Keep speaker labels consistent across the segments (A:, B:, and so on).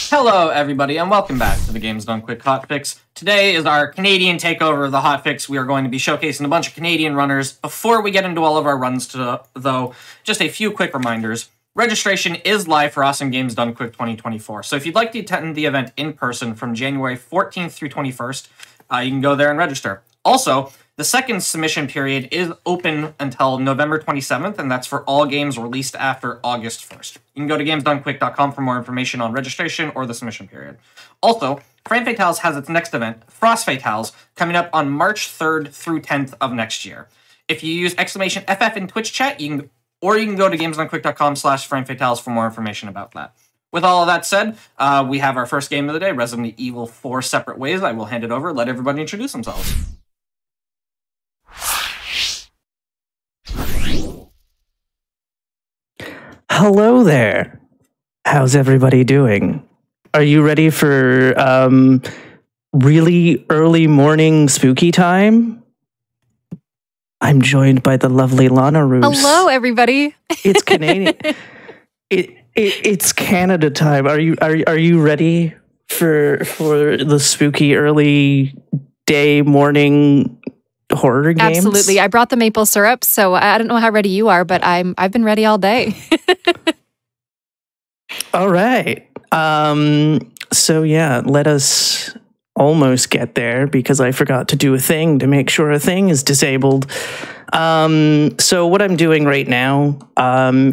A: Hello, everybody, and welcome back to the Games Done Quick Hotfix. Today is our Canadian takeover of the Hotfix. We are going to be showcasing a bunch of Canadian runners. Before we get into all of our runs, though, just a few quick reminders. Registration is live for Awesome Games Done Quick 2024. So if you'd like to attend the event in person from January 14th through 21st, you can go there and register. Also, the second submission period is open until November 27th, and that's for all games released after August 1st. You can go to gamesdonequick.com for more information on registration or the submission period. Also, Frame Fatales has its next event, Frost Fatales, coming up on March 3rd through 10th of next year. If you use !FF in Twitch chat, you can go to gamesdonequick.com/framefatales for more information about that. With all of that said, we have our first game of the day, Resident Evil 4 Separate Ways. I will hand it over, let everybody introduce themselves.
B: Hello there. How's everybody doing? Are you ready for really early morning spooky time? I'm joined by the lovely Lana Roos.
C: Hello, everybody.
B: It's Canadian. It's Canada time. Are you ready for the spooky early day morning horror games?
C: Absolutely. I brought the maple syrup, so I don't know how ready you are, but I've been ready all day.
B: All right. So yeah, let us almost get there because I forgot to do a thing to make sure a thing is disabled. So what I'm doing right now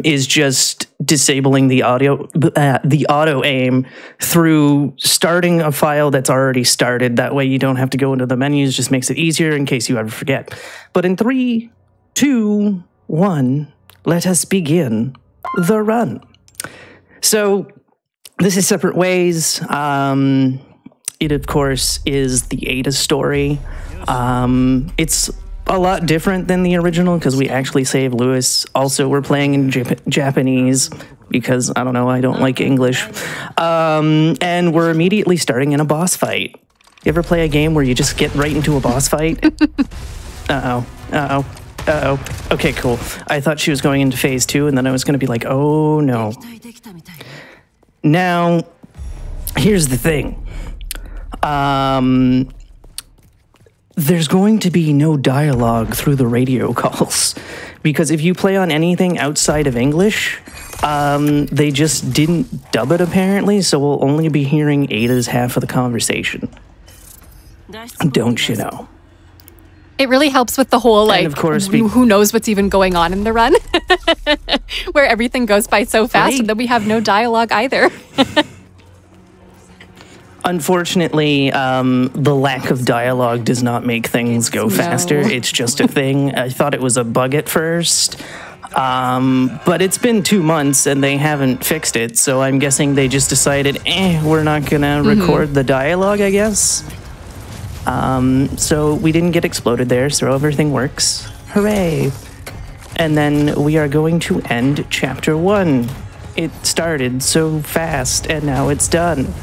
B: is just disabling the auto aim through starting a file that's already started. That way you don't have to go into the menus, just makes it easier in case you ever forget. But in 3, 2, 1, let us begin the run. So this is Separate Ways. It, of course, is the Ada story. It's a lot different than the original because we actually save Lewis. Also, we're playing in Japanese because, I don't know, I don't like English. And we're immediately starting in a boss fight. You ever play a game where you just get right into a boss fight? Uh-oh. Uh-oh. Uh-oh. Okay, cool. I thought she was going into phase 2, and then I was going to be like, oh, no. Now, here's the thing. There's going to be no dialogue through the radio calls, because if you play on anything outside of English, they just didn't dub it, apparently, so we'll only be hearing Ada's half of the conversation. Don't you know?
C: It really helps with the whole, like,
B: of course,
C: who knows what's even going on in the run, where everything goes by so fast and then we have no dialogue either.
B: Unfortunately, the lack of dialogue does not make things go faster. It's just a thing. I thought it was a bug at first, but it's been 2 months and they haven't fixed it, so I'm guessing they just decided, we're not gonna record the dialogue, I guess. So we didn't get exploded there, so everything works. Hooray! And then we are going to end Chapter 1. It started so fast, and now it's done.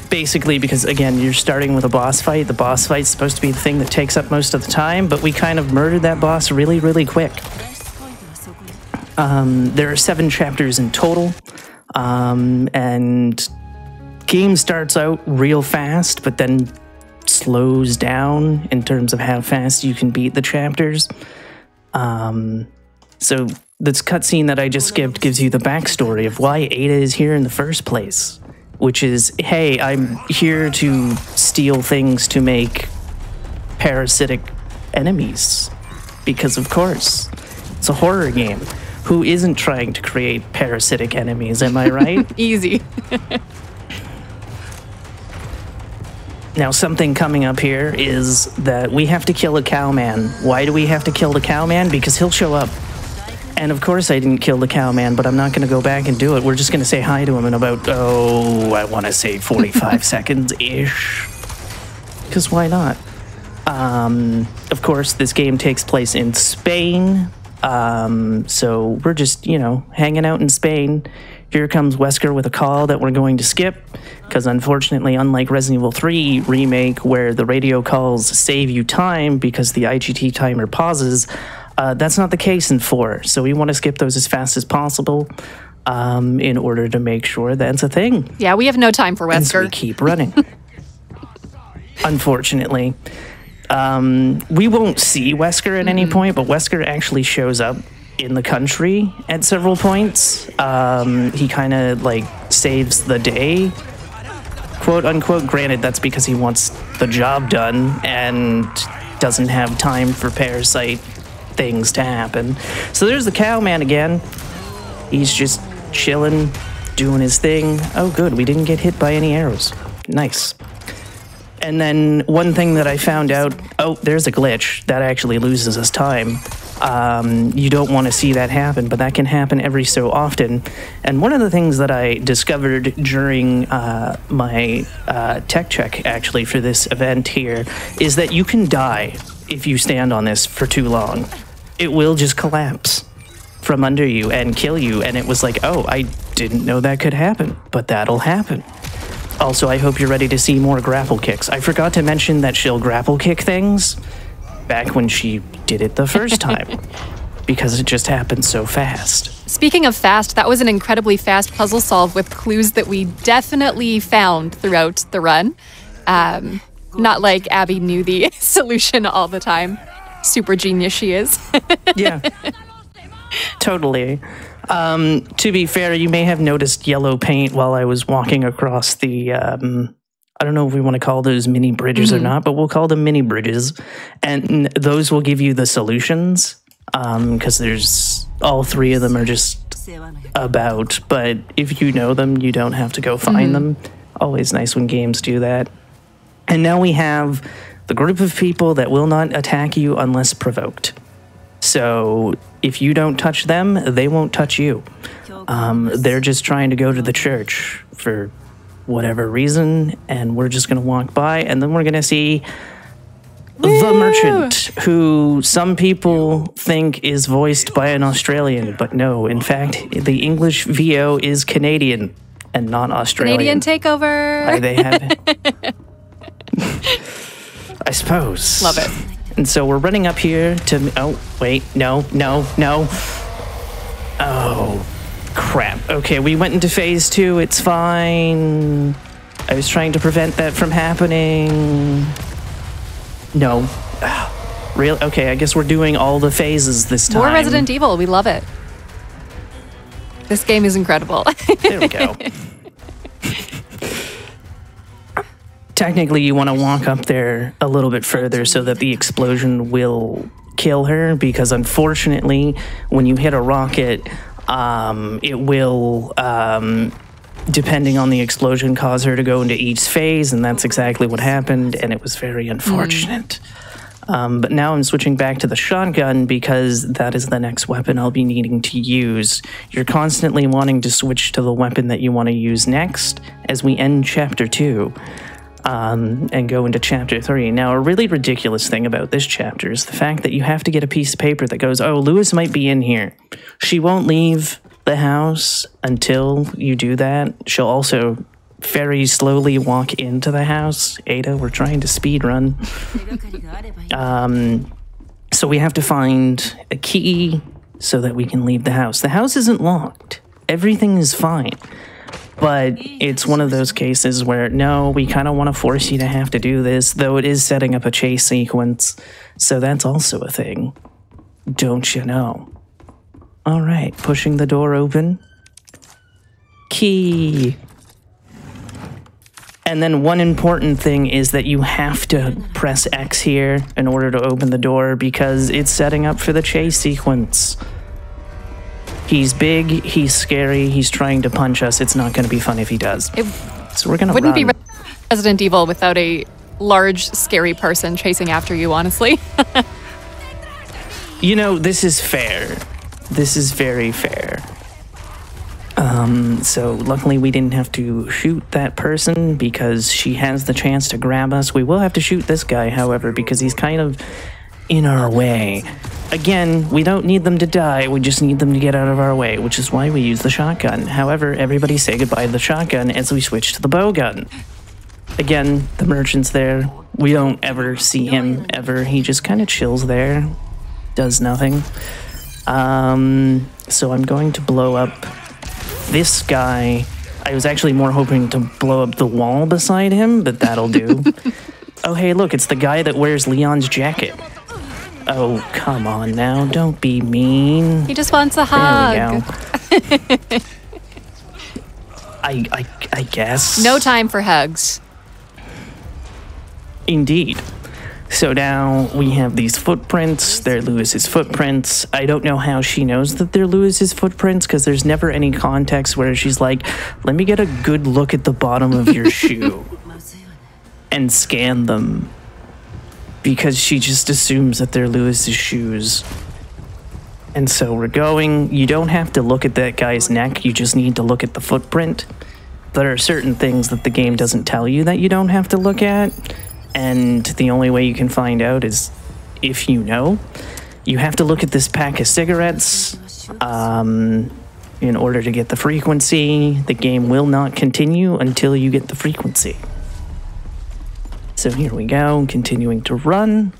B: Basically because, again, you're starting with a boss fight. The boss fight's supposed to be the thing that takes up most of the time, but we kind of murdered that boss really, really quick. There are 7 chapters in total, and game starts out real fast, but then slows down in terms of how fast you can beat the chapters. So this cutscene that I just skipped gives you the backstory of why Ada is here in the first place, which is, hey, I'm here to steal things to make parasitic enemies. Because, of course, it's a horror game. Who isn't trying to create parasitic enemies, am I right?
C: Easy.
B: Now, something coming up here is that we have to kill a cowman. Why do we have to kill the cowman? Because he'll show up. And of course I didn't kill the cowman, but I'm not going to go back and do it. We're just going to say hi to him in about, I want to say 45 seconds-ish. Because why not? Of course, this game takes place in Spain. So we're just, hanging out in Spain. Here comes Wesker with a call that we're going to skip, because unfortunately, unlike Resident Evil 3 Remake, where the radio calls save you time because the IGT timer pauses, that's not the case in 4, so we want to skip those as fast as possible. in order to make sure that's a thing.
C: Yeah, we have no time for
B: And so
C: Wesker.
B: we keep running. Unfortunately. We won't see Wesker at any point, but Wesker actually shows up in the country at several points. He kind of like saves the day, quote unquote. Granted, that's because he wants the job done and doesn't have time for parasite things to happen. So there's the cowman again. He's just chilling, doing his thing. Oh, good. We didn't get hit by any arrows. Nice. And then one thing that I found out, oh, there's a glitch. That actually loses us time. You don't want to see that happen, but that can happen every so often. And one of the things that I discovered during my tech check, actually, for this event here, is that you can die if you stand on this for too long. It will just collapse from under you and kill you. And it was like, oh, I didn't know that could happen, but that'll happen. Also, I hope you're ready to see more grapple kicks. I forgot to mention that she'll grapple kick things back when she did it the first time, because it just happened so fast.
C: Speaking of fast, that was an incredibly fast puzzle solve with clues that we definitely found throughout the run. Not like Abby knew the solution all the time. Super genius she is.
B: Yeah, totally. To be fair, you may have noticed yellow paint while I was walking across the, I don't know if we want to call those mini bridges or not, but we'll call them mini bridges. And those will give you the solutions, because there's, all three of them are just about, but if you know them, you don't have to go find them. Always nice when games do that. And now we have the group of people that will not attack you unless provoked. So if you don't touch them, they won't touch you. They're just trying to go to the church for whatever reason, and we're just going to walk by, and then we're going to see the merchant, who some people think is voiced by an Australian, but no, in fact, the English VO is Canadian and not Australian.
C: Canadian takeover.
B: Why they have it. I suppose.
C: Love it.
B: And so we're running up here to... Oh, wait. No. Oh, crap. Okay, we went into phase 2. It's fine. I was trying to prevent that from happening. No. Really? Okay, I guess we're doing all the phases this time.
C: More Resident Evil. We love it. This game is incredible.
B: There we go. Technically, you want to walk up there a little bit further so that the explosion will kill her, because unfortunately, when you hit a rocket, it will, depending on the explosion, cause her to go into each phase, and that's exactly what happened, and it was very unfortunate. But now I'm switching back to the shotgun because that is the next weapon I'll be needing to use. You're constantly wanting to switch to the weapon that you want to use next as we end Chapter 2. And go into Chapter 3. Now, a really ridiculous thing about this chapter is the fact that you have to get a piece of paper that goes, oh, Lewis might be in here. She won't leave the house until you do that. She'll also very slowly walk into the house. Ada, we're trying to speed run. So we have to find a key so that we can leave the house. The house isn't locked. Everything is fine. But it's one of those cases where, no, we kind of want to force you to have to do this, though it is setting up a chase sequence. So that's also a thing. Don't you know? All right, pushing the door open. Key. And then one important thing is that you have to press X here in order to open the door, because it's setting up for the chase sequence. He's big, he's scary, he's trying to punch us. It's not going to be fun if he does. So we're going to
C: Wouldn't be Resident Evil without a large, scary person chasing after you, honestly.
B: You know, this is fair. This is very fair. So luckily we didn't have to shoot that person because she has the chance to grab us. We will have to shoot this guy, however, because he's kind of in our way. Again, we don't need them to die, we just need them to get out of our way, which is why we use the shotgun. However, everybody say goodbye to the shotgun as we switch to the bowgun. Again, the merchant's there. We don't ever see him, ever. He just kind of chills there, does nothing. So I'm going to blow up this guy, I was actually more hoping to blow up the wall beside him, but that'll do. Oh, hey, look, it's the guy that wears Leon's jacket. Oh, come on now, don't be mean.
C: He just wants a hug.
B: There we go. I guess.
C: No time for hugs.
B: Indeed. So now we have these footprints. They're Lewis's footprints. I don't know how she knows that they're Lewis's footprints because there's never any context where she's like, let me get a good look at the bottom of your shoe and scan them. Because she just assumes that they're Lewis's shoes. And so we're going. You don't have to look at that guy's neck. You just need to look at the footprint. There are certain things that the game doesn't tell you that you don't have to look at. And the only way you can find out is if you know. You have to look at this pack of cigarettes in order to get the frequency. The game will not continue until you get the frequency. So here we go, continuing to run.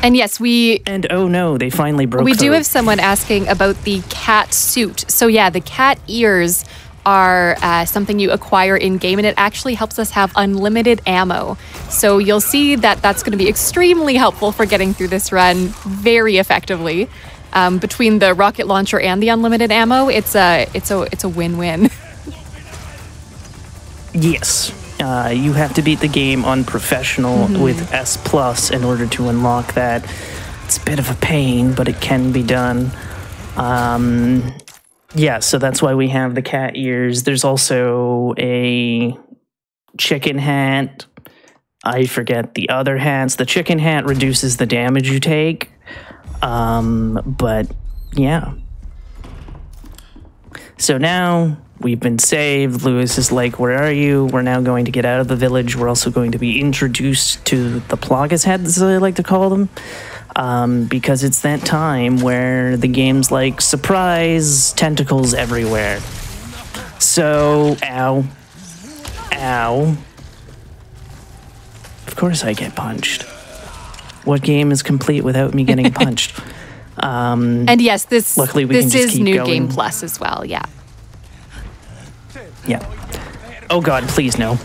C: And yes,
B: And oh no, they finally broke
C: we
B: through.
C: do have someone asking about the cat suit. So yeah, the cat ears are something you acquire in-game, and it actually helps us have unlimited ammo. So you'll see that that's going to be extremely helpful for getting through this run very effectively. Between the rocket launcher and the unlimited ammo, it's a win-win.
B: Yes. You have to beat the game on professional with S+ in order to unlock that. It's a bit of a pain, but it can be done. Yeah, so that's why we have the cat ears. There's also a chicken hat. I forget the other hats. The chicken hat reduces the damage you take. But yeah. So now we've been saved. Lewis is like, where are you? We're now going to get out of the village. We're also going to be introduced to the Plagas heads, as I like to call them. Because it's that time where the game's like, surprise, tentacles everywhere. So, ow. Ow. Of course I get punched. What game is complete without me getting punched?
C: And yes, this is New
B: going.
C: Game Plus as well, yeah.
B: Yeah. Oh god, please no.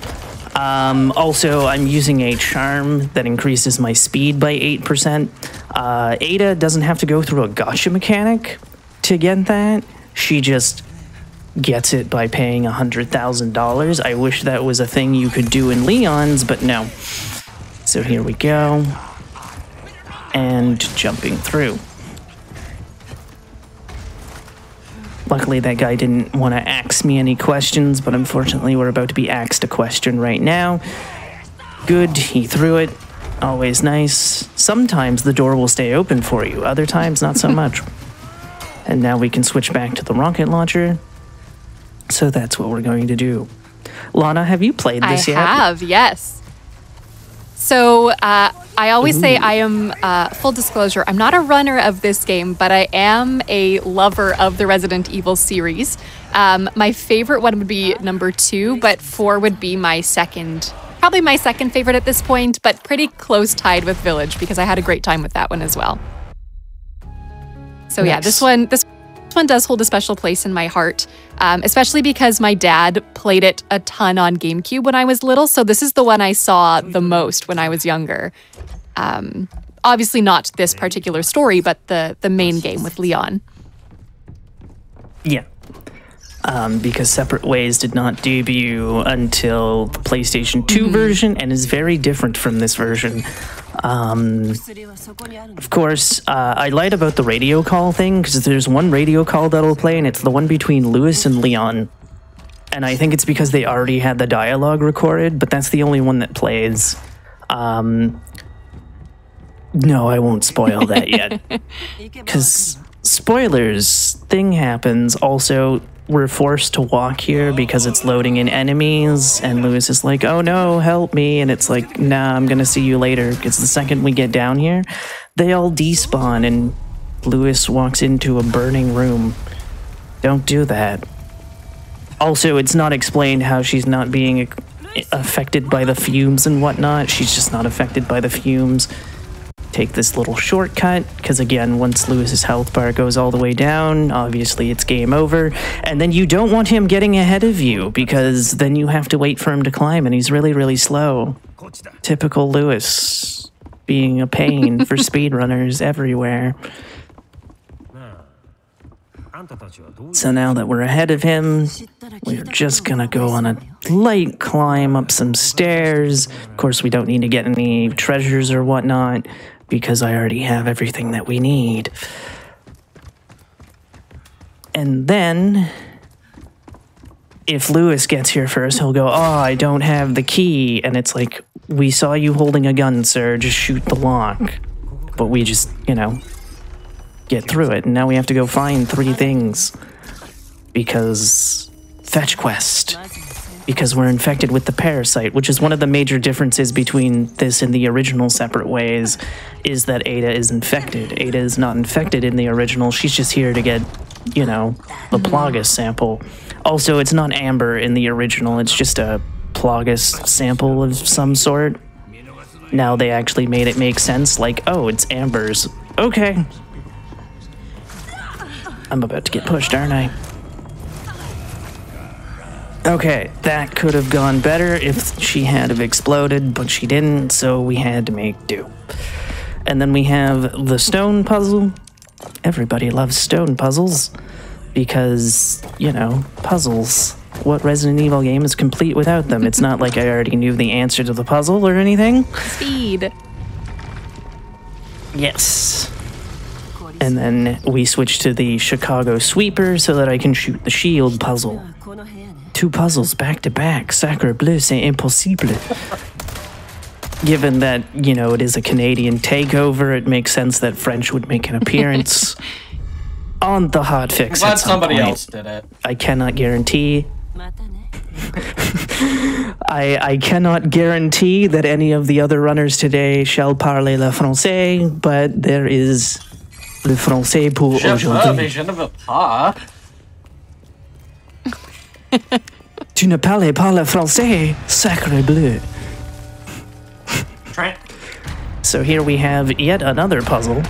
B: Also, I'm using a charm that increases my speed by 8%. Ada doesn't have to go through a gotcha mechanic to get that. She just gets it by paying $100,000. I wish that was a thing you could do in Leon's, but no. So here we go. And jumping through. Luckily, that guy didn't want to ask me any questions, but unfortunately, we're about to be asked a question right now. Good, he threw it. Always nice. Sometimes the door will stay open for you, other times not so much. And now we can switch back to the rocket launcher. So that's what we're going to do. Lana, have you played this yet?
C: I have, yes. So I always say I am, full disclosure, I'm not a runner of this game, but I am a lover of the Resident Evil series. My favorite one would be number 2, but 4 would be my second, probably my second favorite at this point, but pretty close tied with Village because I had a great time with that one as well. So yeah, this one does hold a special place in my heart, especially because my dad played it a ton on GameCube when I was little. So this is the one I saw the most when I was younger. Obviously not this particular story, but the main game with Leon.
B: Yeah. Because Separate Ways did not debut until the PlayStation 2 version and is very different from this version. Of course, I lied about the radio call thing because there's one radio call that'll play and it's the one between Lewis and Leon. And I think it's because they already had the dialogue recorded, but that's the only one that plays. No, I won't spoil that yet. Because spoilers, thing happens. Also, we're forced to walk here because it's loading in enemies, and Lewis is like, oh no, help me, and it's like, nah, I'm gonna see you later, because the second we get down here, they all despawn, and Lewis walks into a burning room. Don't do that. Also, it's not explained how she's not being affected by the fumes and whatnot. She's just not affected by the fumes. take this little shortcut, because again, once Lewis's health bar goes all the way down, obviously it's game over. And then you don't want him getting ahead of you, because then you have to wait for him to climb, and he's really, really slow. Typical Lewis, being a pain for speedrunners everywhere. So now that we're ahead of him, we're just gonna go on a light climb up some stairs. Of course, we don't need to get any treasures or whatnot, because I already have everything that we need. And then, if Lewis gets here first, he'll go, oh, I don't have the key. And it's like, we saw you holding a gun, sir, just shoot the lock. But we just, you know, get through it. And now we have to go find 3 things. Because fetch quest. Because we're infected with the parasite, which is one of the major differences between this and the original Separate Ways, is that Ada is infected. Ada is not infected in the original. She's just here to get, you know, the Plagas sample. Also, it's not amber in the original. It's just a Plagas sample of some sort. Now they actually made it make sense, like, oh, it's ambers. Okay. I'm about to get pushed, aren't I? Okay, that could have gone better if she had have exploded, but she didn't, so we had to make do. And then we have the stone puzzle. Everybody loves stone puzzles, because, you know, puzzles. What Resident Evil game is complete without them? It's not like I already knew the answer to the puzzle or anything.
C: Speed.
B: Yes. And then we switch to the Chicago sweeper so that I can shoot the shield puzzle. 2 puzzles back to back. Sacre bleu, c'est impossible. Given that, you know, it is a Canadian takeover, it makes sense that French would make an appearance on the hotfix.
A: Glad somebody else did it.
B: I cannot guarantee. I cannot guarantee that any of the other runners today shall parler le français, but there is le français pour aujourd'hui.
A: Je ne veux pas.
B: Tu ne parles pas le français, sacre bleu.
A: Trent.
B: So here we have yet another puzzle.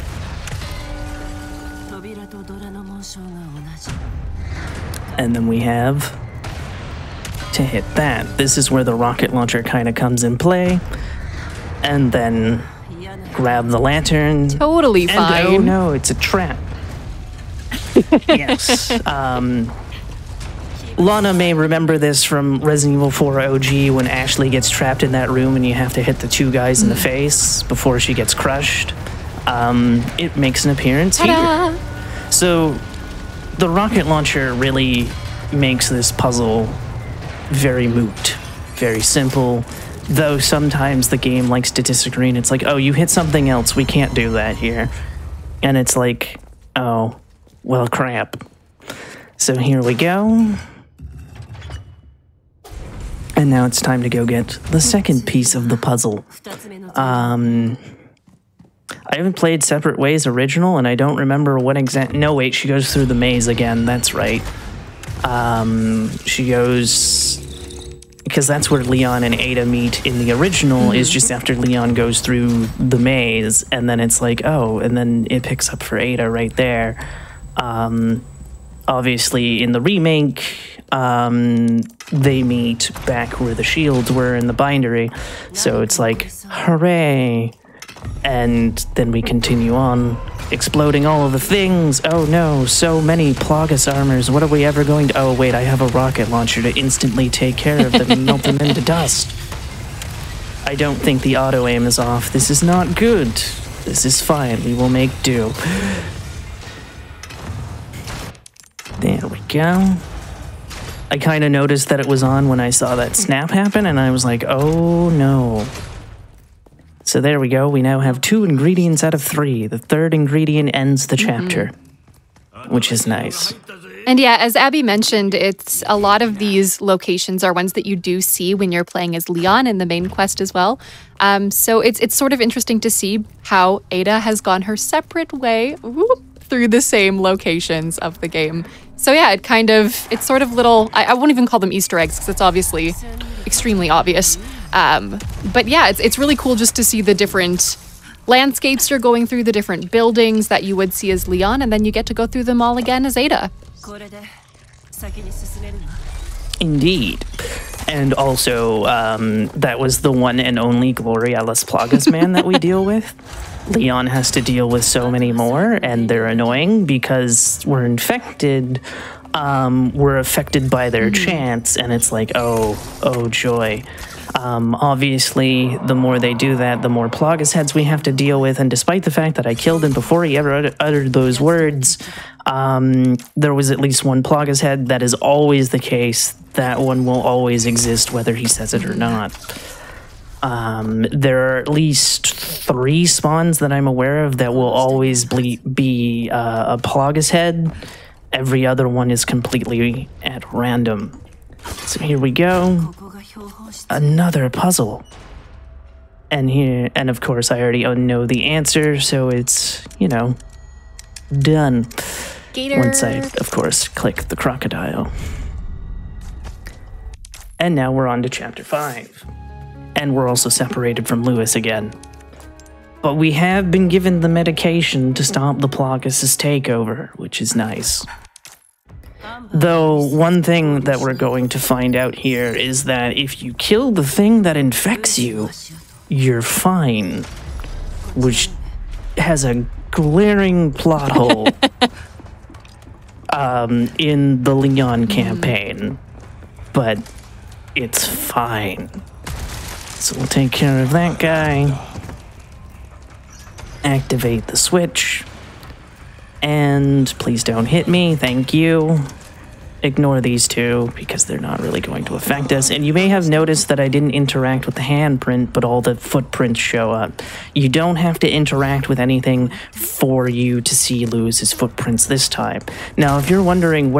B: And then we have to hit that. This is where the rocket launcher kind of comes in play. And then grab the lantern.
C: Totally fine.
B: And oh no, it's a trap. Yes. Lana may remember this from Resident Evil 4 OG when Ashley gets trapped in that room and you have to hit the 2 guys in the face before she gets crushed. It makes an appearance here. So the rocket launcher really makes this puzzle very moot, very simple, though sometimes the game likes to disagree and it's like, oh, you hit something else, we can't do that here. And it's like, oh, well, crap. So here we go. And now it's time to go get the second piece of the puzzle. I haven't played Separate Ways original, and I don't remember what exact... No, wait, she goes through the maze again. That's right. She goes... Because that's where Leon and Ada meet in the original, is just after Leon goes through the maze, and then it's like, oh, and then it picks up for Ada right there. Obviously, in the remake, they meet back where the shields were in the bindery. So it's like, hooray! And then we continue on, exploding all of the things. Oh no, so many Plagas armors. What are we ever going to... Oh wait, I have a rocket launcher to instantly take care of them and melt them into dust. I don't think the auto-aim is off. This is not good. This is fine. We will make do. There we go. I kind of noticed that it was on when I saw that snap happen, and I was like, oh no. So there we go. We now have 2 ingredients out of 3. The 3rd ingredient ends the chapter, which is nice.
C: And yeah, as Abby mentioned, it's a lot of these locations are ones that you do see when you're playing as Leon in the main quest as well. So it's sort of interesting to see how Ada has gone her separate way through the same locations of the game. So yeah, it's sort of little, I won't even call them Easter eggs because it's obviously extremely obvious. But yeah, it's really cool just to see the different landscapes, you're going through the different buildings that you would see as Leon, and then you get to go through them all again as Ada.
B: Indeed. And also, that was the one and only Gloria Las Plagas man that we deal with. Leon has to deal with so many more, and they're annoying because we're infected. We're affected by their chants, and it's like, oh joy. Obviously, the more they do that, the more Plagas heads we have to deal with, and despite the fact that I killed him before he ever uttered those words, there was at least one Plagas head. That is always the case. That one will always exist whether he says it or not. There are at least 3 spawns that I'm aware of that will always be a Plagas head. Every other one is completely at random. So here we go. Another puzzle. And of course I already know the answer, so it's, you know, done.
C: Gator.
B: Once I, of course, click the crocodile. And now we're on to chapter 5. And we're also separated from Lewis again. But we have been given the medication to stop the Plagas' takeover, which is nice. Though one thing that we're going to find out here is that if you kill the thing that infects you, you're fine. Which has a glaring plot hole in the Leon campaign. But it's fine. So we'll take care of that guy. Activate the switch. And please don't hit me, thank you. Ignore these 2 because they're not really going to affect us. And you may have noticed that I didn't interact with the handprint, but all the footprints show up. You don't have to interact with anything for you to see Lewis's footprints this time. Now, if you're wondering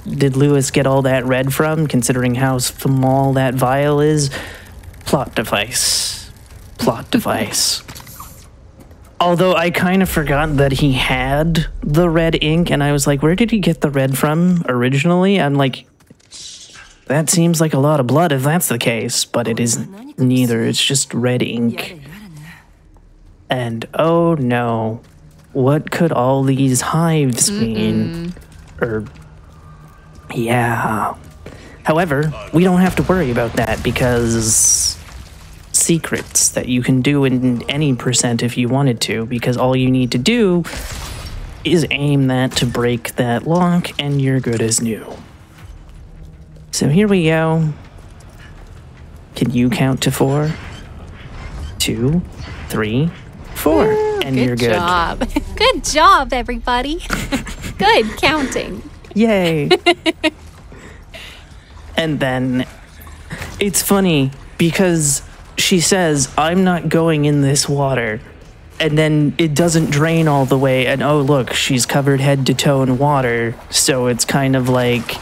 B: did Lewis get all that red from, considering how small that vial is, plot device. Plot device. Although I kind of forgot that he had the red ink, and I was like, where did he get the red from originally? I'm like, that seems like a lot of blood if that's the case, but it isn't neither. It's just red ink. And oh no, what could all these hives mean? Yeah. However, we don't have to worry about that because secrets that you can do in any percent if you wanted to, because all you need to do is aim that to break that lock and you're good as new. So here we go. Can you count to 4? 2, 3, 4. And you're good.
C: Good job. Good job, everybody. Good counting.
B: Yay. And then it's funny because she says, I'm not going in this water. And then it doesn't drain all the way. And oh, look, she's covered head to toe in water. So it's kind of like,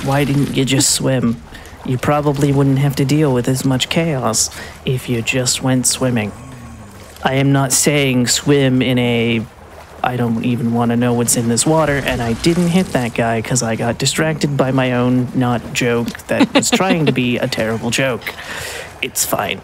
B: why didn't you just swim? You probably wouldn't have to deal with as much chaos if you just went swimming. I am not saying swim in a, I don't even want to know what's in this water, and I didn't hit that guy because I got distracted by my own not joke that was trying to be a terrible joke. It's fine.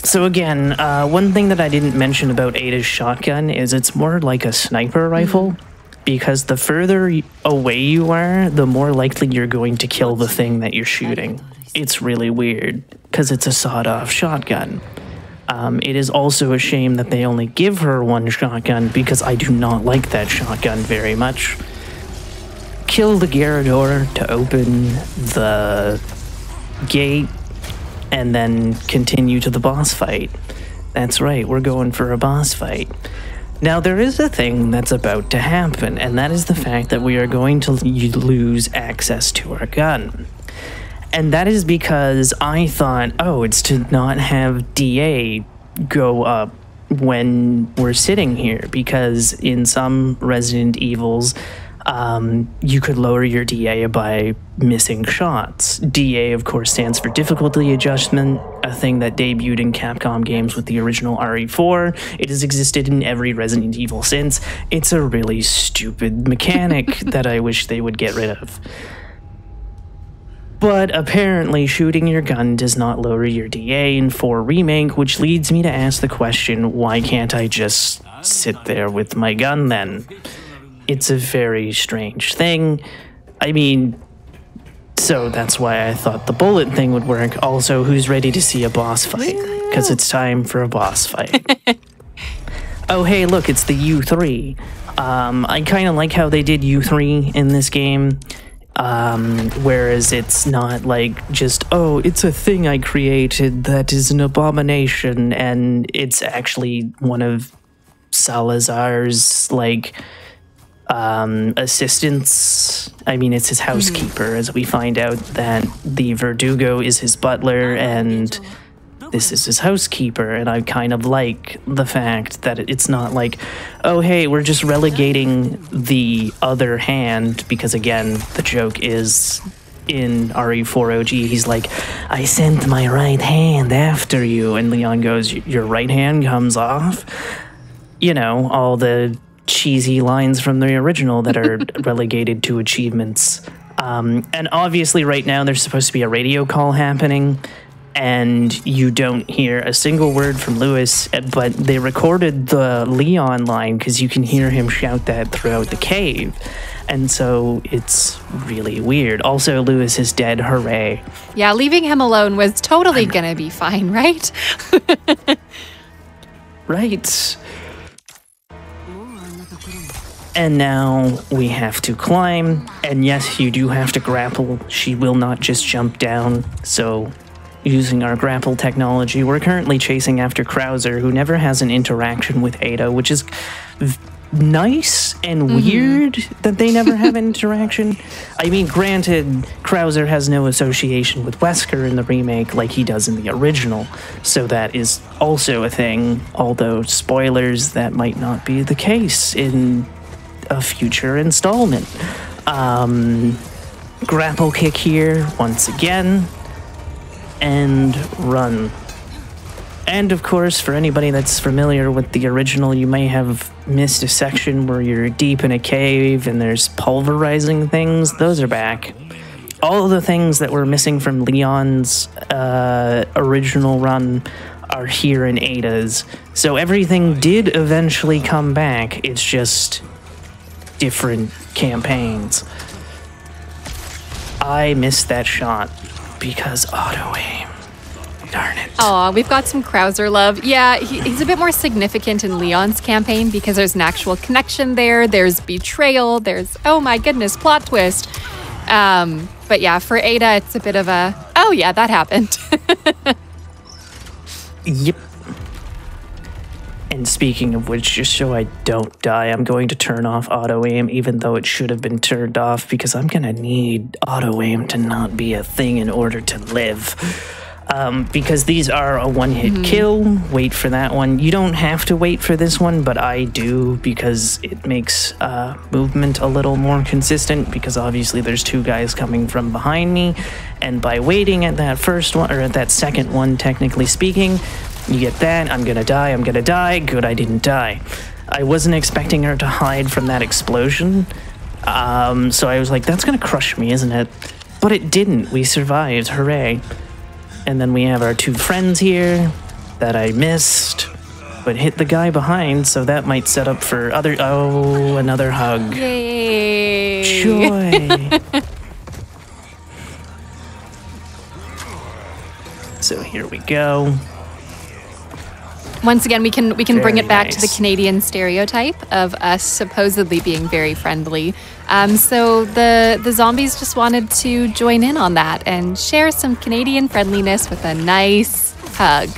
B: So again, one thing that I didn't mention about Ada's shotgun is it's more like a sniper rifle, because the further away you are, the more likely you're going to kill the thing that you're shooting. It's really weird, because it's a sawed-off shotgun. It is also a shame that they only give her one shotgun, because I do not like that shotgun very much. Kill the Gyarados to open the gate, and then continue to the boss fight. That's right, we're going for a boss fight. Now, there is a thing that's about to happen, and that is the fact that we are going to lose access to our gun. And that is because I thought, oh, it's to not have DA go up when we're sitting here, because in some Resident Evils, you could lower your DA by missing shots. DA, of course, stands for difficulty adjustment, a thing that debuted in Capcom games with the original RE4. It has existed in every Resident Evil since. It's a really stupid mechanic that I wish they would get rid of. But apparently shooting your gun does not lower your DA in 4 Remake, which leads me to ask the question, why can't I just sit there with my gun then? It's a very strange thing. I mean, so that's why I thought the bullet thing would work. Also, who's ready to see a boss fight? Because it's time for a boss fight. Oh, hey, look, it's the U3. I kind of like how they did U3 in this game. Whereas it's not like just, oh, it's a thing I created that is an abomination, and it's actually one of Salazar's, like, assistants. I mean, it's his housekeeper, as we find out that the Verdugo is his butler, and this is his housekeeper, and I kind of like the fact that it's not like, oh, hey, we're just relegating the other hand, because, again, the joke is in RE4 OG, he's like, I sent my right hand after you, and Leon goes, your right hand comes off? You know, all the cheesy lines from the original that are relegated to achievements. And obviously right now there's supposed to be a radio call happening, and you don't hear a single word from Lewis, but they recorded the Leon line because you can hear him shout that throughout the cave. And so it's really weird. Also, Lewis is dead, hooray.
C: Yeah, leaving him alone was totally gonna be fine, right?
B: Right. And now we have to climb, and yes, you do have to grapple. She will not just jump down, so using our grapple technology, we're currently chasing after Krauser, who never has an interaction with Ada, which is nice and weird that they never have an interaction. I mean, granted, Krauser has no association with Wesker in the remake like he does in the original, so that is also a thing, although spoilers, that might not be the case in a future installment. Grapple kick here once again, and run. And of course, for anybody that's familiar with the original, you may have missed a section where you're deep in a cave and there's pulverizing things. Those are back. All of the things that were missing from Leon's original run are here in Ada's. So everything did eventually come back. It's just different campaigns. I missed that shot because auto-aim. Darn it.
C: Aw, we've got some Krauser love. Yeah, he's a bit more significant in Leon's campaign because there's an actual connection there. There's betrayal. There's, oh my goodness, plot twist. But yeah, for Ada, it's a bit of a, oh yeah, that happened.
B: Yep. And speaking of which, just so I don't die, I'm going to turn off auto-aim, even though it should have been turned off, because I'm going to need auto-aim to not be a thing in order to live. Because these are a one-hit kill. Wait for that one. You don't have to wait for this one, but I do, because it makes movement a little more consistent, because obviously there's two guys coming from behind me, and by waiting at that first one, or at that second one, technically speaking, you get that. I'm gonna die. Good, I didn't die. I wasn't expecting her to hide from that explosion, so I was like, that's gonna crush me, isn't it? But it didn't. We survived. Hooray. And then we have our two friends here that I missed, but hit the guy behind, so that might set up for other... Oh, another hug.
C: Yay!
B: Joy! So here we go.
C: Once again, we can bring it back to the
B: nice.
C: Canadian stereotype of us supposedly being very friendly. So the zombies just wanted to join in on that and share some Canadian friendliness with a nice hug.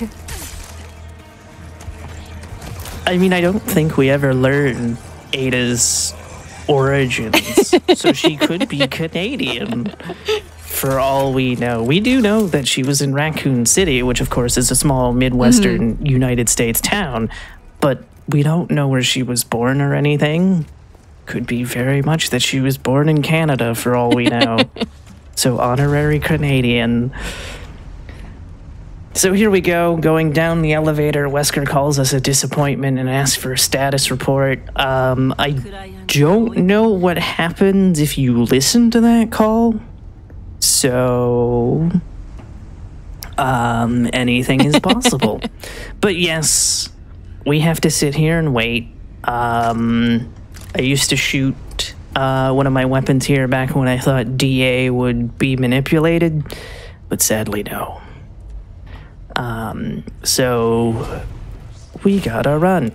B: I mean, I don't think we ever learn Ada's origins, so she could be Canadian. For all we know. We do know that she was in Raccoon City, which of course is a small Midwestern United States town, but we don't know where she was born or anything. Could be very much that she was born in Canada for all we know. So honorary Canadian. So here we go, going down the elevator. Wesker calls us a disappointment and asks for a status report. I don't know what happens if you listen to that call. So, anything is possible. But yes, we have to sit here and wait. I used to shoot one of my weapons here back when I thought DA would be manipulated, but sadly no. So we gotta run.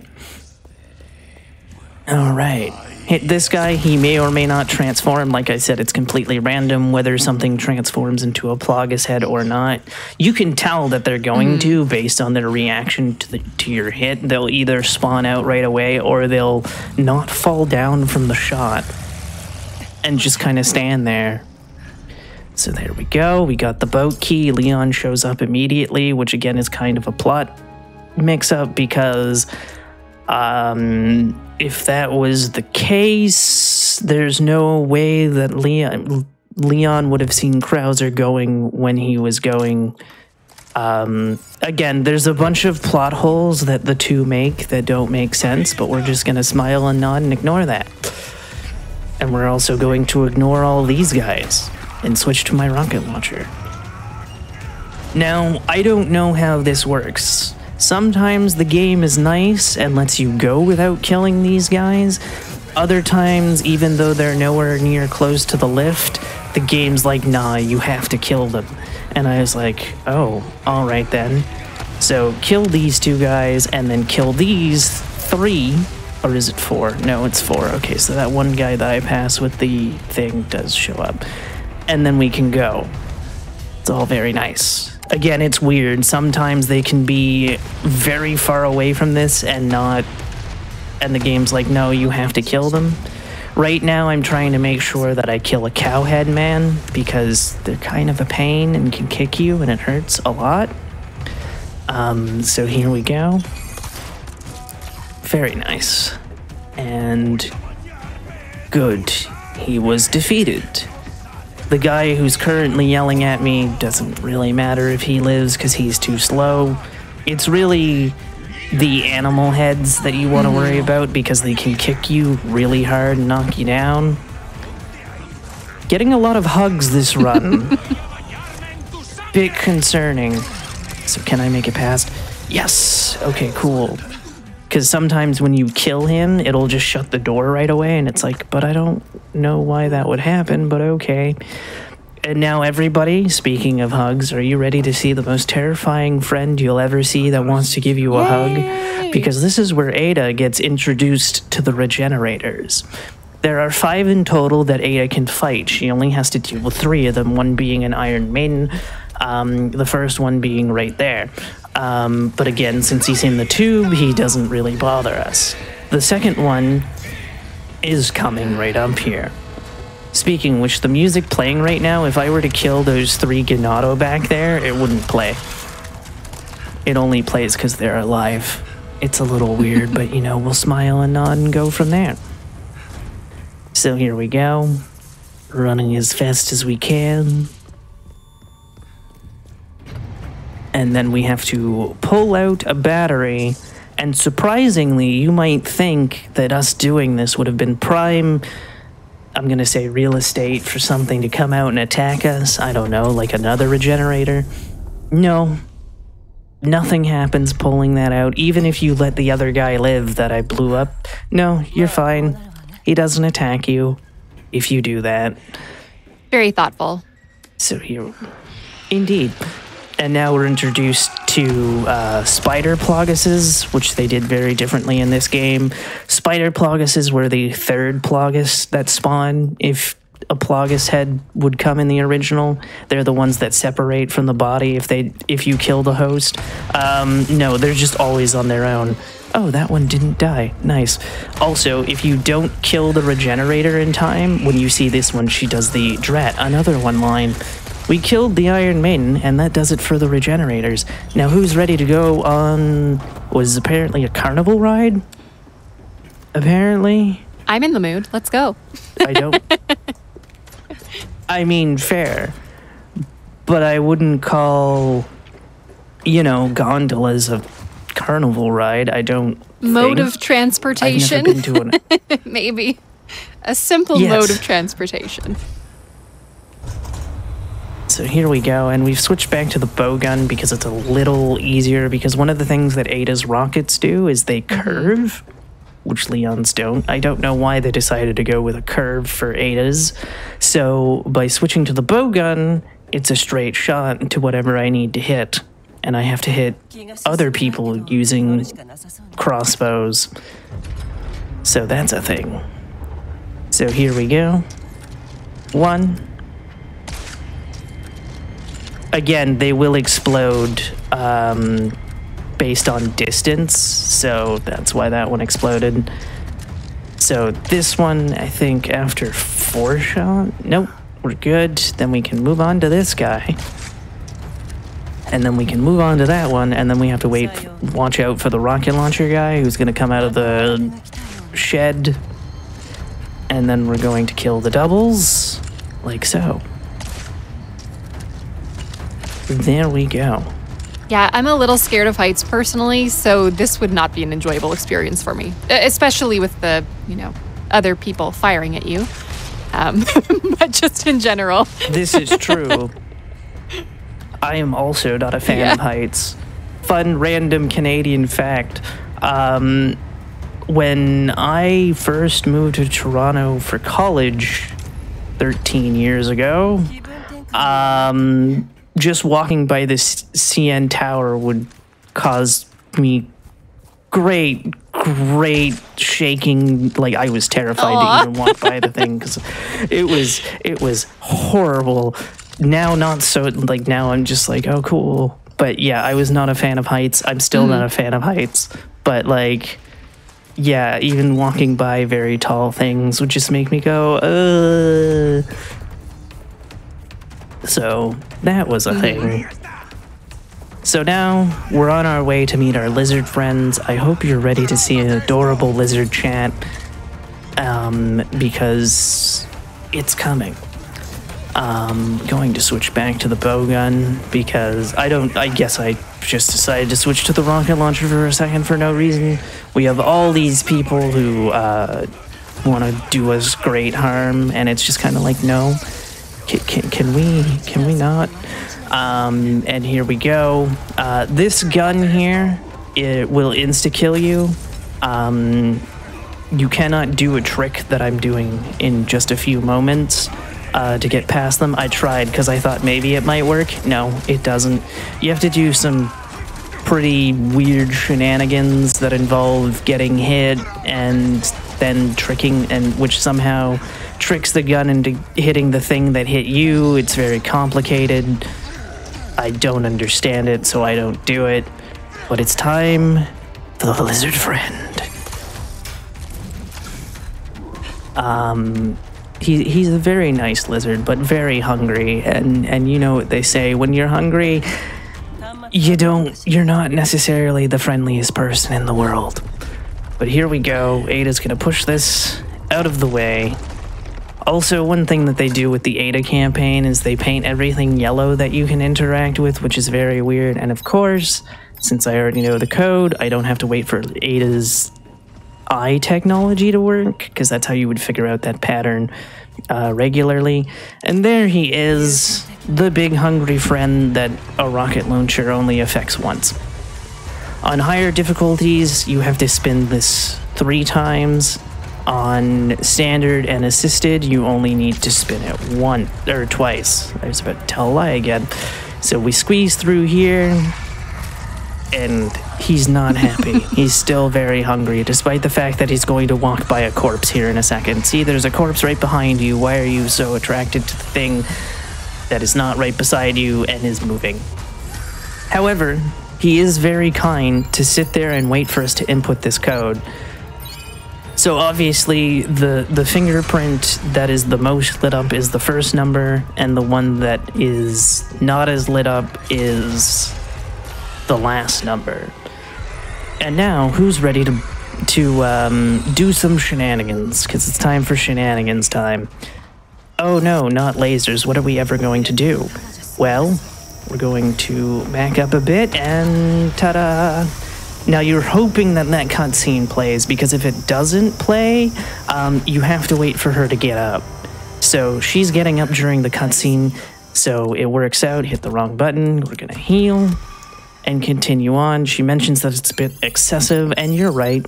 B: All right. Hit this guy. He may or may not transform. Like I said, it's completely random whether something transforms into a Plagas head or not. You can tell that they're going to based on their reaction to your hit. They'll either spawn out right away or they'll not fall down from the shot and just kind of stand there. So there we go. We got the boat key. Leon shows up immediately, which again is kind of a plot mix-up because if that was the case, there's no way that Leon would have seen Krauser going when he was going. Again, there's a bunch of plot holes that the two make that don't make sense, but we're just going to smile and nod and ignore that. And we're also going to ignore all these guys and switch to my rocket launcher. Now, I don't know how this works. Sometimes the game is nice and lets you go without killing these guys. Other times, even though they're nowhere near close to the lift, the game's like, nah, you have to kill them. And I was like, oh, all right then. So kill these two guys and then kill these three. Or is it four? No, it's four. Okay, so that one guy that I pass with the thing does show up. And then we can go. It's all very nice. Again, it's weird. Sometimes they can be very far away from this and not... And the game's like, no, you have to kill them. Right now, I'm trying to make sure that I kill a cowhead man because they're kind of a pain and can kick you and it hurts a lot. So here we go. Very nice. And good. He was defeated. The guy who's currently yelling at me doesn't really matter if he lives because he's too slow. It's really the animal heads that you want to worry about because they can kick you really hard and knock you down. Getting a lot of hugs this run. Bit concerning. So can I make it past? Yes! Okay, cool. Because sometimes when you kill him, it'll just shut the door right away, and it's like, but I don't know why that would happen, but okay. And now everybody, speaking of hugs, are you ready to see the most terrifying friend you'll ever see that wants to give you a hug? Because this is where Ada gets introduced to the Regenerators. There are 5 in total that Ada can fight. She only has to deal with 3 of them, one being an Iron Maiden, the first one being right there. But again, since he's in the tube, he doesn't really bother us. The second one is coming right up here. Speaking of which, the music playing right now, if I were to kill those 3 Ganado back there, it wouldn't play. It only plays because they're alive. It's a little weird, but you know, we'll smile and nod and go from there. So here we go. Running as fast as we can. And then we have to pull out a battery. And surprisingly, you might think that us doing this would have been prime, I'm going to say real estate for something to come out and attack us. I don't know, like another regenerator. No. Nothing happens pulling that out. Even if you let the other guy live that I blew up. No, you're fine. He doesn't attack you if you do that.
C: Very thoughtful.
B: So here, indeed. And now we're introduced to spider Plaguses, which they did very differently in this game. Spider Plaguses were the 3rd Plagus that spawn if a Plagus head would come in the original. They're the ones that separate from the body if you kill the host. No, they're just always on their own. Oh, that one didn't die. Nice. Also, if you don't kill the Regenerator in time, when you see this one, she does the Drat, another one line. We killed the Iron Maiden, and that does it for the Regenerators. Now, who's ready to go on... was apparently a carnival ride? Apparently?
C: I'm in the mood. Let's go.
B: I don't... I mean, fair. But I wouldn't call, you know, gondolas a carnival ride. I don't
C: Mode of transportation?
B: I've never been to an...
C: Maybe. A simple mode of transportation.
B: so here we go, and we've switched back to the bow gun because it's a little easier, because one of the things that Ada's rockets do is they curve, which Leon's don't. I don't know why they decided to go with a curve for Ada's. So by switching to the bow gun, it's a straight shot to whatever I need to hit, and I have to hit other people using crossbows. So that's a thing. So here we go. 1. Again, they will explode based on distance, so that's why that one exploded. So this one, I think after 4 shot, nope, we're good. Then we can move on to this guy. And then we can move on to that one, and then we have to watch out for the rocket launcher guy who's gonna come out of the shed. And then we're going to kill the doubles, like so. There we go.
C: Yeah, I'm a little scared of heights personally, so this would not be an enjoyable experience for me, especially with the, other people firing at you. But just in general.
B: This is true. I am also not a fan of heights. Fun, random Canadian fact. When I first moved to Toronto for college 13 years ago, just walking by this CN Tower would cause me great shaking. Like, I was terrified to even walk by the thing because it was horrible. Now, not so, like, now I'm just like, oh, cool. But yeah, I was not a fan of heights. I'm still not a fan of heights. But, like, yeah, even walking by very tall things would just make me go, ugh. So that was a thing. So now we're on our way to meet our lizard friends. I hope you're ready to see an adorable lizard chat, because it's coming. Going to switch back to the bow gun because I guess I just decided to switch to the rocket launcher for a second for no reason. We have all these people who want to do us great harm, and it's just kind of like, no. Can we not? And here we go. This gun here, it will insta-kill you. You cannot do a trick that I'm doing in just a few moments to get past them. I tried because I thought maybe it might work. No, it doesn't. You have to do some pretty weird shenanigans that involve getting hit and then tricking, and which somehow tricks the gun into hitting the thing that hit you. It's very complicated. I don't understand it, so I don't do it. But it's time for the lizard friend. He's a very nice lizard, but very hungry. And you know what they say, when you're hungry, you're not necessarily the friendliest person in the world. But here we go. Ada's gonna push this out of the way. Also, one thing that they do with the Ada campaign is they paint everything yellow that you can interact with, which is very weird. And of course, since I already know the code, I don't have to wait for Ada's eye technology to work, because that's how you would figure out that pattern regularly. And there he is, the big hungry friend that a rocket launcher only affects once. On higher difficulties, you have to spin this 3 times. On standard and assisted, you only need to spin it twice. I was about to tell a lie again. So we squeeze through here, and he's not happy. He's still very hungry, despite the fact that he's going to walk by a corpse here in a second. See, there's a corpse right behind you. Why are you so attracted to the thing that is not right beside you and is moving? However, he is very kind to sit there and wait for us to input this code. So obviously, the fingerprint that is the most lit up is the first number, and the one that is not as lit up is the last number. And now, who's ready to do some shenanigans? Because it's time for shenanigans time. Oh no, not lasers. What are we ever going to do? Well, we're going to back up a bit, and ta-da! Now, you're hoping that that cutscene plays, because if it doesn't play, you have to wait for her to get up. So she's getting up during the cutscene. So it works out, hit the wrong button, we're gonna heal and continue on. She mentions that it's a bit excessive, and you're right.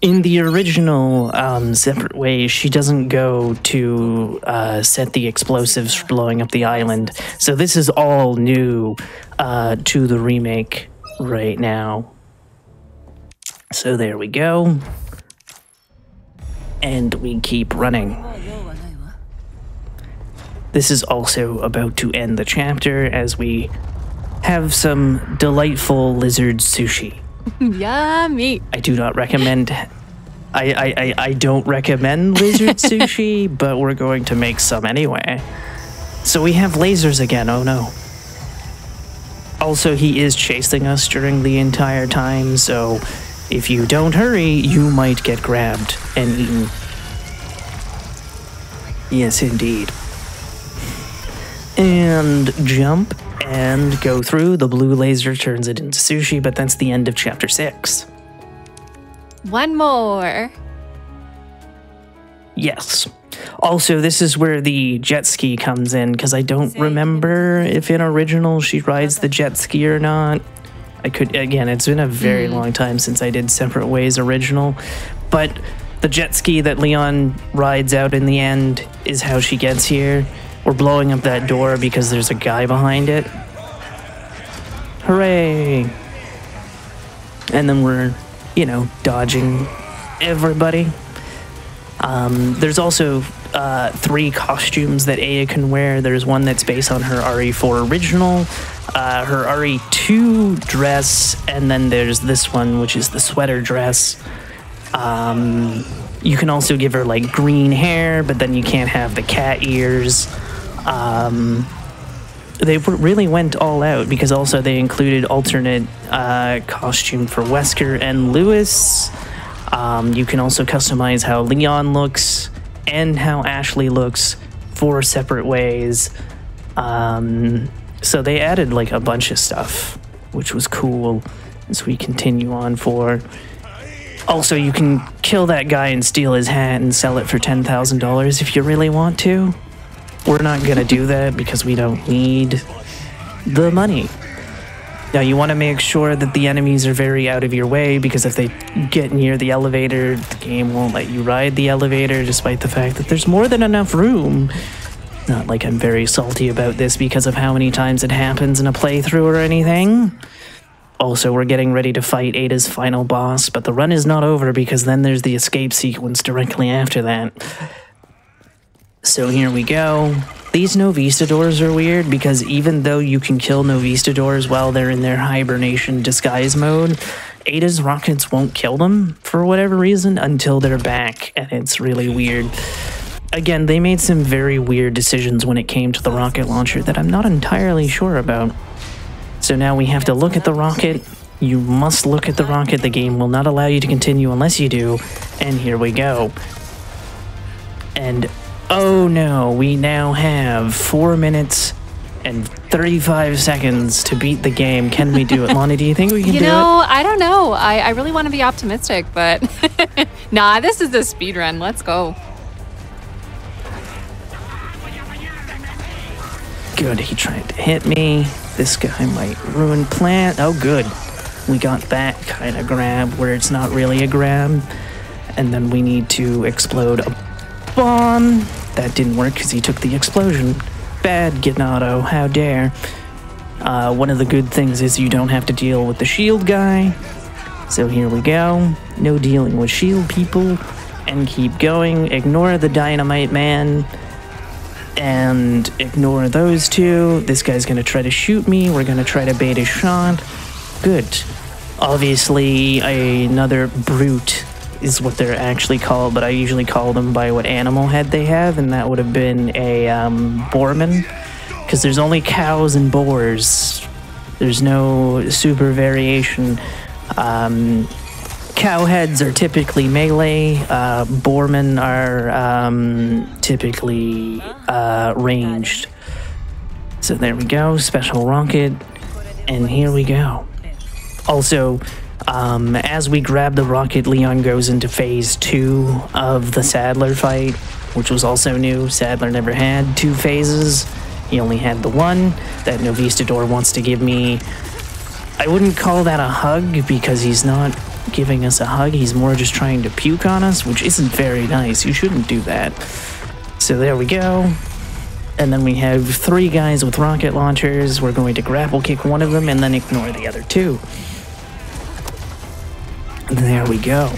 B: In the original Separate Ways, she doesn't go to set the explosives for blowing up the island. So this is all new to the remake right now. So there we go. And we keep running. This is also about to end the chapter as we have some delightful lizard sushi.
C: Yummy.
B: I do not recommend... I don't recommend lizard sushi, but we're going to make some anyway. So we have lasers again, oh no. Also, he is chasing us during the entire time, so if you don't hurry, you might get grabbed and eaten. Yes, indeed. And jump and go through. The blue laser turns it into sushi, but that's the end of chapter 6.
C: One more.
B: Yes. Also, this is where the jet ski comes in, because I don't remember if in original she rides the jet ski or not. Again, it's been a very long time since I did Separate Ways original, but the jet ski that Leon rides out in the end is how she gets here. We're blowing up that door because there's a guy behind it. Hooray! And then we're, dodging everybody. There's also 3 costumes that Aya can wear. There's one that's based on her RE4 original, her RE2 dress, and then there's this one, which is the sweater dress. You can also give her, green hair, but then you can't have the cat ears. They really went all out, because also they included alternate costume for Wesker and Lewis. You can also customize how Leon looks and how Ashley looks for Separate Ways. So they added a bunch of stuff, which was cool as we continue on for. Also, you can kill that guy and steal his hat and sell it for $10,000 if you really want to. We're not gonna do that because we don't need the money. Now, you want to make sure that the enemies are very out of your way, because if they get near the elevator, the game won't let you ride the elevator, despite the fact that there's more than enough room. Not like I'm very salty about this because of how many times it happens in a playthrough or anything. Also, we're getting ready to fight Ada's final boss, but the run is not over, because then there's the escape sequence directly after that. So here we go. These Novistadors are weird, because even though you can kill Novistadors while they're in their hibernation disguise mode, Ada's rockets won't kill them for whatever reason until they're back, and it's really weird. Again, they made some very weird decisions when it came to the rocket launcher that I'm not entirely sure about. So now we have to look at the rocket. You must look at the rocket. The game will not allow you to continue unless you do. And here we go. And oh no, we now have 4 minutes and 35 seconds to beat the game. Can we do it? Lonnie, do you think we can do it?
C: I don't know. I really want to be optimistic, but nah, this is a speed run. Let's go.
B: Good, he tried to hit me. This guy might ruin plant. Oh, good. We got that kind of grab where it's not really a grab. And then we need to explode a bomb. That didn't work because he took the explosion. Bad, Gennaro, how dare. One of the good things is you don't have to deal with the shield guy. So here we go. No dealing with shield people. And keep going. Ignore the dynamite man. And ignore those two. This guy's gonna try to shoot me. We're gonna try to bait a shot. Good. Obviously, another brute is what they're actually called, but I usually call them by what animal head they have, and that would have been a boarman, because there's only cows and boars. There's no super variation. Cow heads are typically melee. Boarmen are typically ranged. So there we go, special rocket, and here we go. Also, as we grab the rocket, Leon goes into phase 2 of the Sadler fight, which was also new. Sadler never had 2 phases He only had the one. That Novistador wants to give me... I wouldn't call that a hug because he's not giving us a hug. He's more just trying to puke on us, which isn't very nice. You shouldn't do that. So there we go. And then we have 3 guys with rocket launchers. We're going to grapple kick one of them and then ignore the other 2. There we go.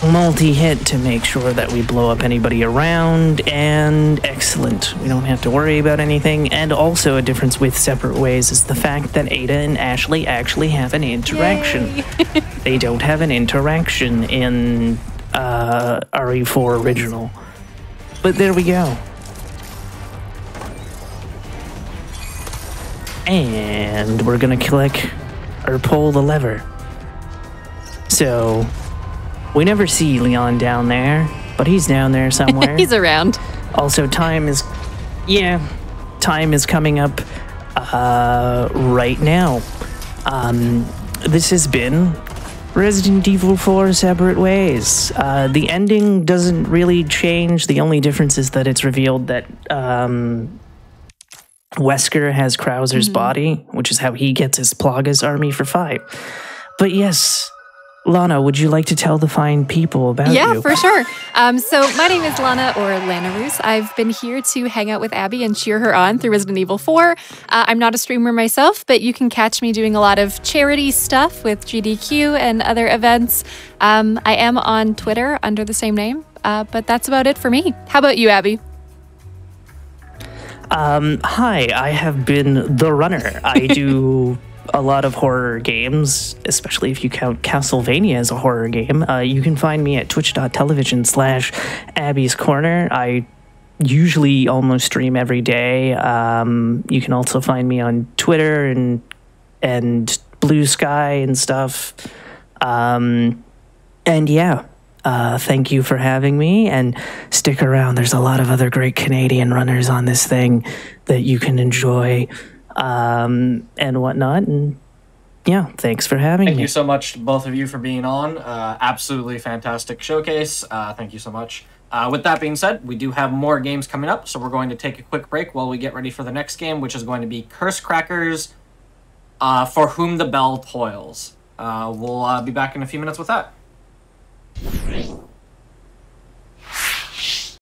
B: Multi-hit to make sure that we blow up anybody around, and excellent. We don't have to worry about anything. And also a difference with Separate Ways is the fact that Ada and Ashley actually have an interaction. They don't have an interaction in RE4 Original. But there we go. And we're gonna click or pull the lever. So... we never see Leon down there, but he's down there somewhere.
C: He's around.
B: Also, time is coming up right now. This has been Resident Evil 4 Separate Ways. The ending doesn't really change. The only difference is that it's revealed that Wesker has Krauser's body, which is how he gets his Plagas army for 5. But yes... Lana, would you like to tell the fine people about you?
C: Yeah, for sure. So my name is Lana, or Lana Roos. I've been here to hang out with Abby and cheer her on through Resident Evil 4. I'm not a streamer myself, but you can catch me doing a lot of charity stuff with GDQ and other events. I am on Twitter under the same name, but that's about it for me. How about you, Abby?
B: Hi, I have been The Runner. I do... a lot of horror games, especially if you count Castlevania as a horror game. You can find me at twitch.tv/Abby's Corner. I usually almost stream every day. You can also find me on Twitter and Blue Sky and stuff. And yeah, thank you for having me, and stick around. There's a lot of other great Canadian runners on this thing that you can enjoy. And whatnot, and yeah, thanks for having me.
A: Thank you so much to both of you for being on. Absolutely fantastic showcase. Thank you so much. With that being said, we do have more games coming up, so we're going to take a quick break while we get ready for the next game, which is going to be Curse Crackers, For Whom the Bell Toils. We'll be back in a few minutes with that.